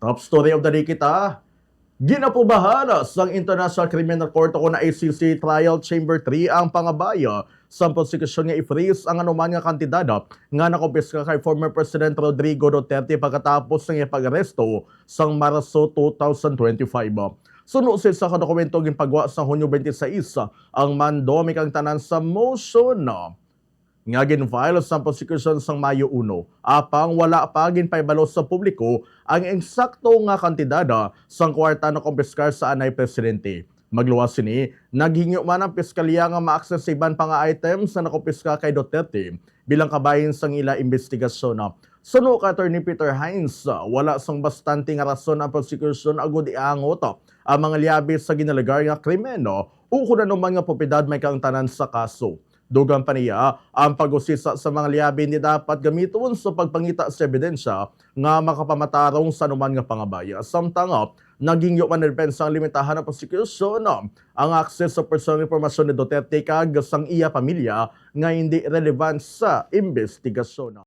Top story of the day kita. Ginapubahan sang International Criminal Court o na ICC Trial Chamber 3 ang pangabaya sa prosekusyon nga i-freeze ang anuman nga kantidad nga nakumpiska kay former President Rodrigo Duterte pagkatapos ng ipag-aresto sang Marso 2025. Sunod sa dokumento ginpagawa sa Hunyo 26 ang mandomi kang tanan sa motion nga ginfile sa prosecution sang Mayo 1 apang wala pa ginpaibalo sa publiko ang eksakto nga kantidad sang kwarta na kumpiskar sa anay presidente. Magluwas sini, naghingi man ang piskalya nga ma-access sa iban pa nga items na nakumpiska kay Duterte bilang kabahin sang ila investigasyon. Suno ka Attorney Peter Hines, wala sang bastante nga rason ang prosecution agud iangot ang mga liabi sa ginalagar nga krimen o kung naman nga propiedad may kaangtanan sa kaso. Dugang pa niya, ang pag-usisa sa mga liabi ni dapat gamiton sa pagpangita sa ebidensya nga makapamatarong sa anuman nga pangabaya. Samtang naging yung manirpensa ang limitahan ng prosecution ang access sa personal informasyon ni Duterte kag sang iya pamilya nga hindi relevant sa investigasyon.